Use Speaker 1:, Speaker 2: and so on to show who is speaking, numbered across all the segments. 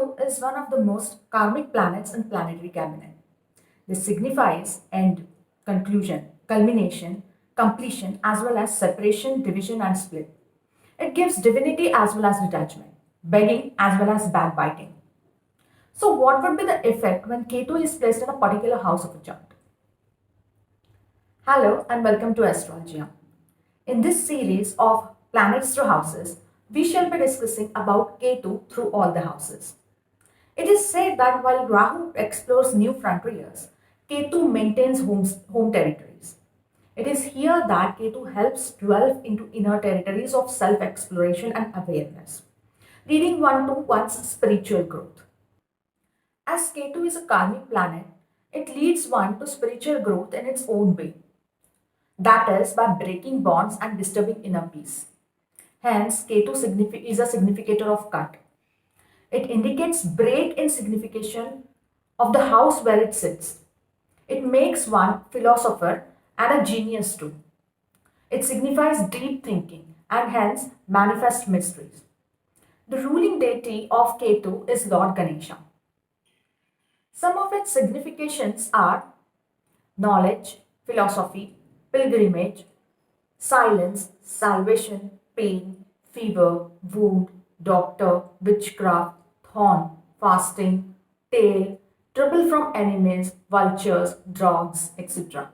Speaker 1: Ketu is one of the most karmic planets in planetary cabinet. This signifies end, conclusion, culmination, completion, as well as separation, division, and split. It gives divinity as well as detachment, begging as well as backbiting. So, what would be the effect when Ketu is placed in a particular house of a chart? Hello and welcome to Astrologia. In this series of planets through houses, we shall be discussing about Ketu through all the houses. It is said that while Rahu explores new frontiers, Ketu maintains home territories. It is here that Ketu helps delve into inner territories of self exploration and awareness, leading one to one's spiritual growth. As Ketu is a karmic planet, it leads one to spiritual growth in its own way, that is, by breaking bonds and disturbing inner peace. Hence, Ketu is a significator of cut. It indicates break in signification of the house where it sits. It makes one philosopher and a genius too. It signifies deep thinking and hence manifest mysteries. The ruling deity of Ketu is Lord Ganesha. Some of its significations are knowledge, philosophy, pilgrimage, silence, salvation, pain, fever, wound, doctor, witchcraft, thorn, fasting, tail, trouble from enemies, vultures, dogs, etc.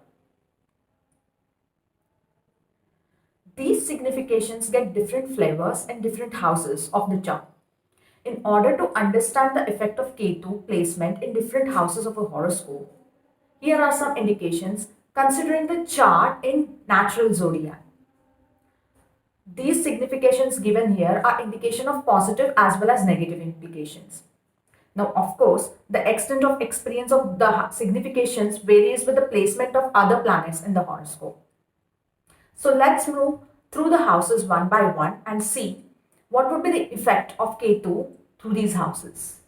Speaker 1: These significations get different flavors in different houses of the chart. In order to understand the effect of Ketu placement in different houses of a horoscope, here are some indications considering the chart in natural zodiac. These significations given here are indication of positive as well as negative implications. Now, of course, the extent of experience of the significations varies with the placement of other planets in the horoscope. So let's move through the houses one by one and see what would be the effect of Ketu through these houses.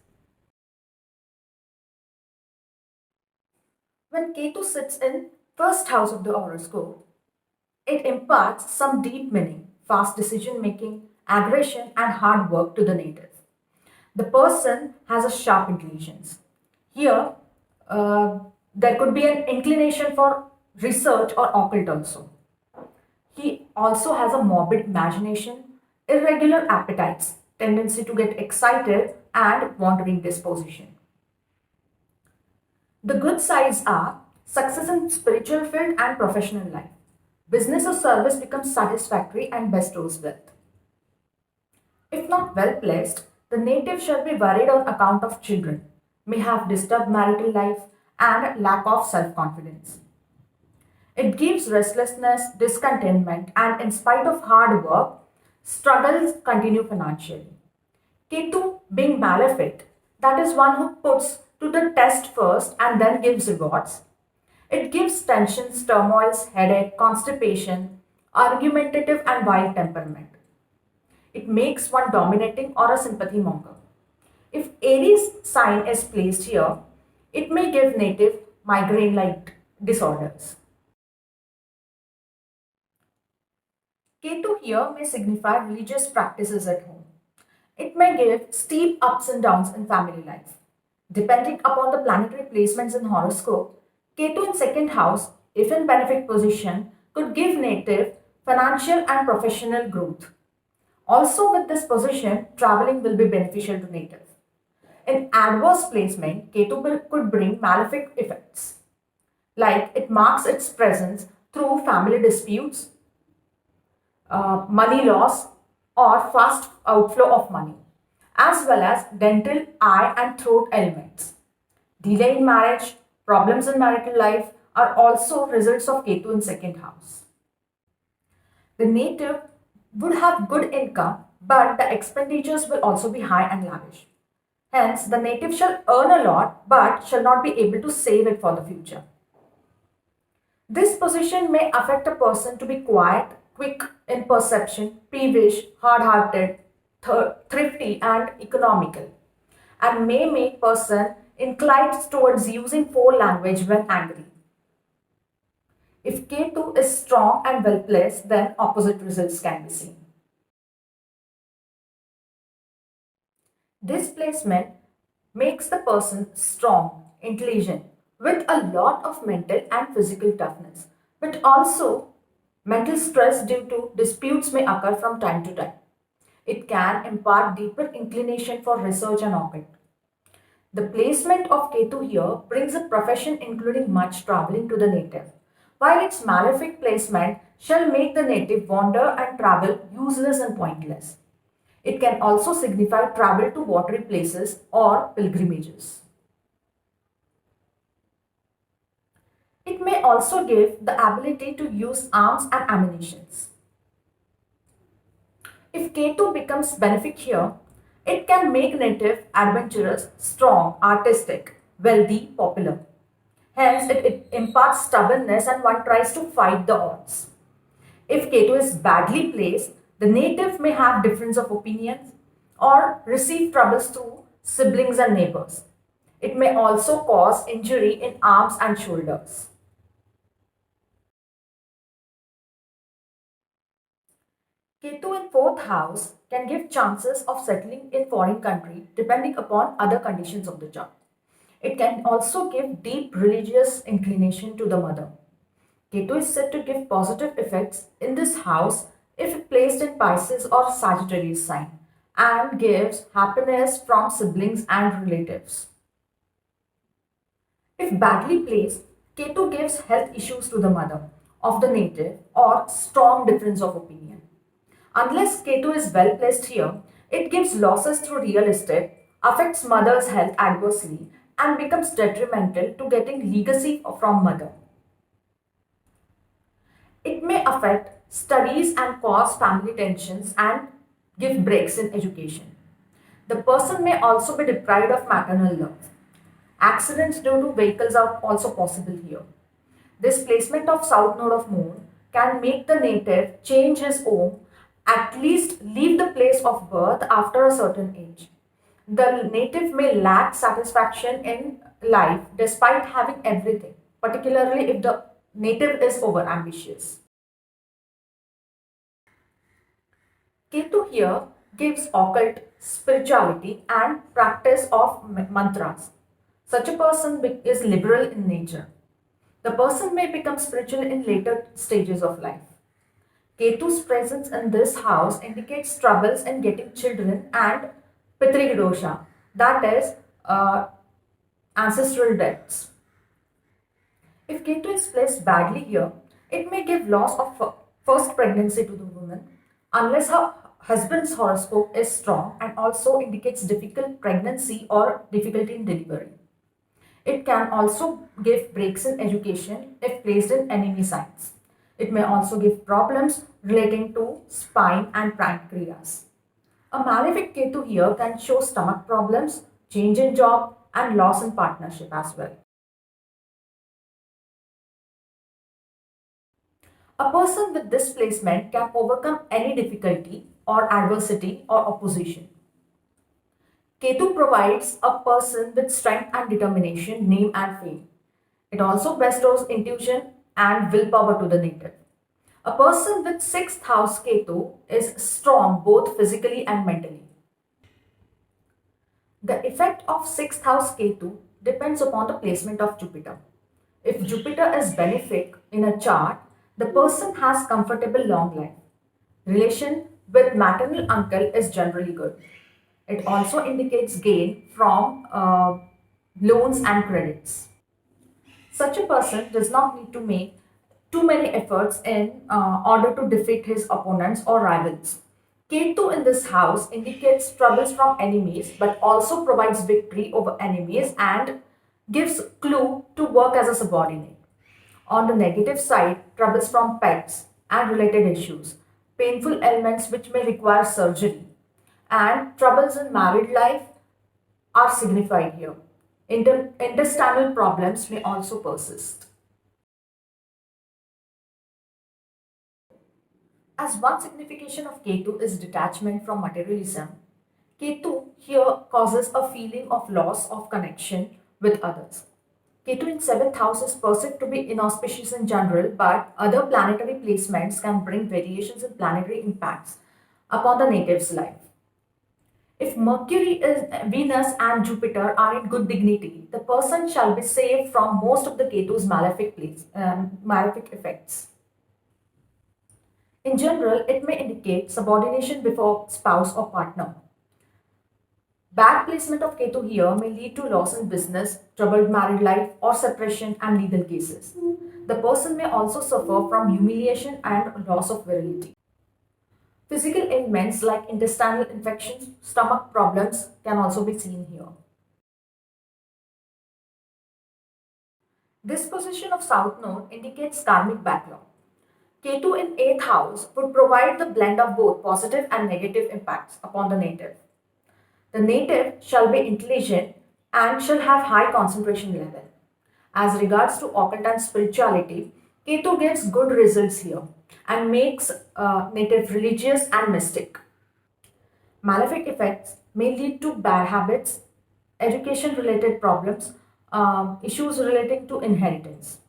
Speaker 1: When Ketu sits in first house of the horoscope, it imparts some deep meaning, fast decision making, aggression, and hard work to the native. The person has a sharp intelligence. Here, there could be an inclination for research or occult also. He also has a morbid imagination, irregular appetites, tendency to get excited, and wandering disposition. The good sides are success in spiritual field and professional life. Business or service becomes satisfactory and bestows wealth. If not well placed, the native shall be worried on account of children, may have disturbed marital life, and lack of self-confidence. It gives restlessness, discontentment, and in spite of hard work, struggles continue financially. Ketu being malefic, that is one who puts to the test first and then gives rewards. It gives tensions, turmoils, headache, constipation, argumentative and wild temperament. It makes one dominating or a sympathy monger. If Aries sign is placed here, it may give native migraine-like disorders. Ketu here may signify religious practices at home. It may give steep ups and downs in family life. Depending upon the planetary placements in horoscope, Ketu in second house, if in benefic position, could give native financial and professional growth. Also with this position, traveling will be beneficial to native. In adverse placement, Ketu could bring malefic effects, like it marks its presence through family disputes, money loss, or fast outflow of money, as well as dental, eye, and throat ailments. Delay in marriage, problems in marital life are also results of Ketu in second house. The native would have good income, but the expenditures will also be high and lavish. Hence, the native shall earn a lot, but shall not be able to save it for the future. This position may affect a person to be quiet, quick in perception, peevish, hard-hearted, thrifty, and economical, and may make person inclined towards using foul language when angry. If Ketu is strong and well placed, then opposite results can be seen. This placement makes the person strong, intelligent, with a lot of mental and physical toughness. But also, mental stress due to disputes may occur from time to time. It can impart deeper inclination for research and occult. The placement of Ketu here brings a profession including much traveling to the native, while its malefic placement shall make the native wander and travel useless and pointless. It can also signify travel to watery places or pilgrimages. It may also give the ability to use arms and ammunitions. If K2 becomes benefic here, it can make native adventurous, strong, artistic, wealthy, popular. Hence, it imparts stubbornness and one tries to fight the odds. If K2 is badly placed, the native may have difference of opinions or receive troubles through siblings and neighbors. It may also cause injury in arms and shoulders. Ketu in fourth house can give chances of settling in foreign country depending upon other conditions of the chart. It can also give deep religious inclination to the mother. Ketu is said to give positive effects in this house if placed in Pisces or Sagittarius sign and gives happiness from siblings and relatives. If badly placed, Ketu gives health issues to the mother of the native or strong difference of opinion. Unless Ketu is well placed here, it gives losses through real estate, affects mother's health adversely, and becomes detrimental to getting legacy from mother. It may affect studies and cause family tensions and give breaks in education. The person may also be deprived of maternal love. Accidents due to vehicles are also possible here. This placement of south node of moon can make the native change his home, at least leave the place of birth after a certain age. The native may lack satisfaction in life despite having everything, particularly if the native is over ambitious. Ketu here gives occult spirituality and practice of mantras. Such a person is liberal in nature. The person may become spiritual in later stages of life. Ketu's presence in this house indicates troubles in getting children and Pitrigdosha, that is, ancestral debts. If Ketu is placed badly here, it may give loss of first pregnancy to the woman unless her husband's horoscope is strong and also indicates difficult pregnancy or difficulty in delivery. It can also give breaks in education if placed in enemy signs. It may also give problems relating to spine and pancreas. A malefic Ketu here can show stomach problems, change in job, and loss in partnership as well. A person with this placement can overcome any difficulty or adversity or opposition. Ketu provides a person with strength and determination, name and fame. It also bestows intuition and willpower to the native. A person with 6th house Ketu is strong both physically and mentally. The effect of 6th house Ketu depends upon the placement of Jupiter. If Jupiter is benefic in a chart, the person has comfortable long life. Relation with maternal uncle is generally good. It also indicates gain from loans and credits. Such a person does not need to make too many efforts in order to defeat his opponents or rivals. Ketu in this house indicates troubles from enemies but also provides victory over enemies and gives clue to work as a subordinate. On the negative side, troubles from pets and related issues, painful ailments which may require surgery, and troubles in married life are signified here. Intestinal problems may also persist. As one signification of Ketu is detachment from materialism, Ketu here causes a feeling of loss of connection with others. Ketu in 7th house is perceived to be inauspicious in general, but other planetary placements can bring variations in planetary impacts upon the native's life. If Mercury is Venus and Jupiter are in good dignity, the person shall be saved from most of the Ketu's malefic effects. In general, it may indicate subordination before spouse or partner. Bad placement of Ketu here may lead to loss in business, troubled married life, or separation and legal cases. The person may also suffer from humiliation and loss of virility. Physical ailments like intestinal infections, stomach problems can also be seen here. This position of South Node indicates karmic backlog. Ketu in 8th house would provide the blend of both positive and negative impacts upon the native. The native shall be intelligent and shall have high concentration level. As regards to occult and spirituality, Ketu gives good results here and makes native religious and mystic. Malefic effects may lead to bad habits, education related problems, issues relating to inheritance.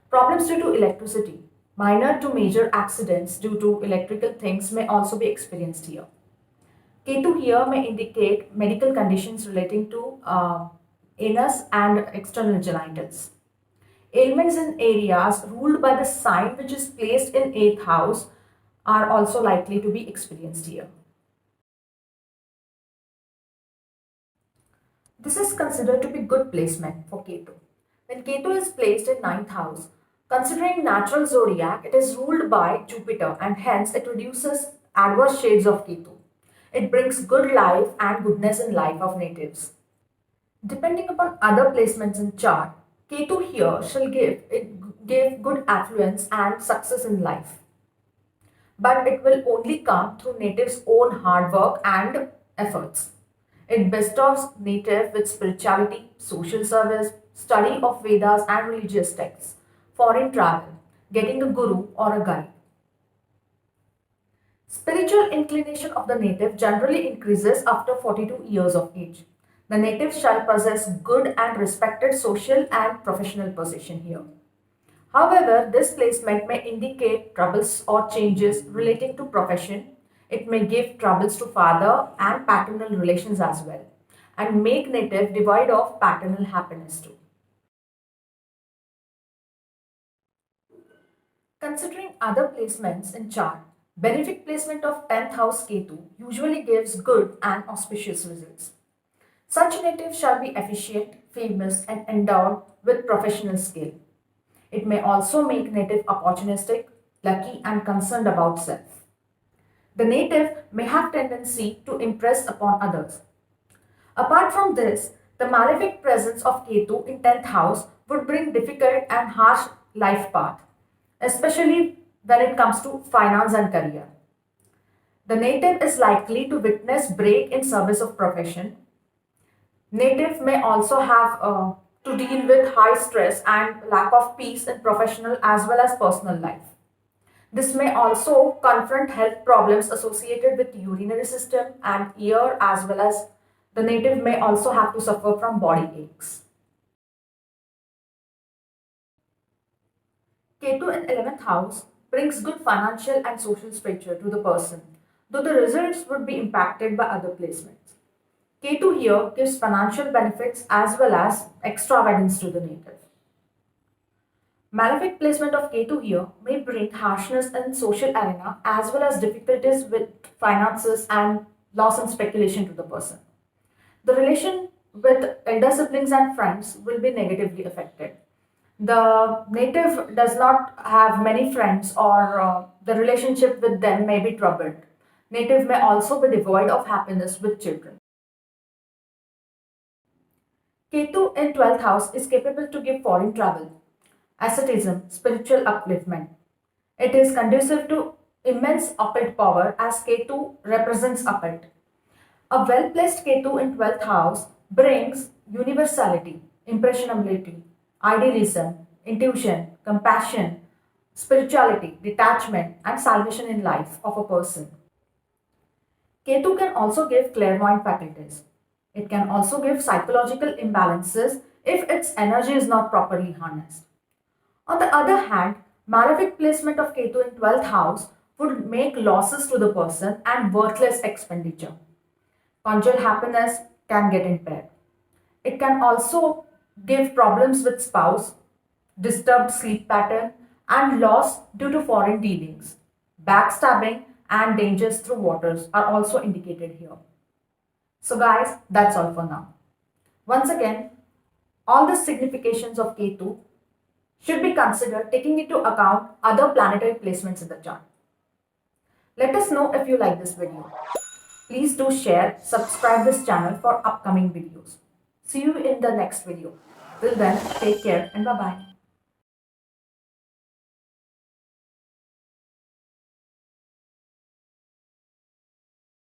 Speaker 1: Problems due to electricity, minor to major accidents due to electrical things may also be experienced here. Ketu here may indicate medical conditions relating to anus and external genitals. Ailments in areas ruled by the sign which is placed in 8th house are also likely to be experienced here. This is considered to be good placement for Ketu. When Ketu is placed in 9th house, considering natural zodiac, it is ruled by Jupiter and hence it reduces adverse shades of Ketu. It brings good life and goodness in life of natives. Depending upon other placements in chart, Ketu here shall give good affluence and success in life. But it will only come through natives' own hard work and efforts. It bestows native with spirituality, social service, study of Vedas and religious texts, foreign travel, getting a guru or a guide. Spiritual inclination of the native generally increases after 42 years of age. The native shall possess good and respected social and professional position here. However, this placement may indicate troubles or changes relating to profession. It may give troubles to father and paternal relations as well, and make native devoid of paternal happiness too. Considering other placements in chart, benefic placement of 10th house Ketu usually gives good and auspicious results. Such native shall be efficient, famous and endowed with professional skill. It may also make native opportunistic, lucky and concerned about self. The native may have tendency to impress upon others. Apart from this, the malefic presence of Ketu in 10th house would bring difficult and harsh life path, especially when it comes to finance and career. The native is likely to witness break in service of profession. Native may also have to deal with high stress and lack of peace in professional as well as personal life. This may also confront health problems associated with urinary system and ear, as well as the native may also have to suffer from body aches. Ketu in 11th house brings good financial and social stature to the person, though the results would be impacted by other placements. Ketu here gives financial benefits as well as extravagance to the native. Malefic placement of Ketu here may bring harshness in social arena as well as difficulties with finances and loss and speculation to the person. The relation with elder siblings and friends will be negatively affected. The native does not have many friends or the relationship with them may be troubled. Native may also be devoid of happiness with children. Ketu in 12th house is capable to give foreign travel, asceticism, spiritual upliftment. It is conducive to immense occult power as Ketu represents occult. A well placed Ketu in 12th house brings universality, impressionability, idealism, intuition, compassion, spirituality, detachment, and salvation in life of a person. Ketu can also give clairvoyant faculties. It can also give psychological imbalances if its energy is not properly harnessed. On the other hand, malefic placement of Ketu in 12th house would make losses to the person and worthless expenditure. conjugal happiness can get impaired. It can also give problems with spouse, disturbed sleep pattern, and loss due to foreign dealings. Backstabbing and dangers through waters are also indicated here. So, guys, that's all for now. Once again, all the significations of Ketu should be considered taking into account other planetary placements in the chart. Let us know if you like this video. Please do share, subscribe this channel for upcoming videos. See you in the next video. Till then, take care and bye-bye.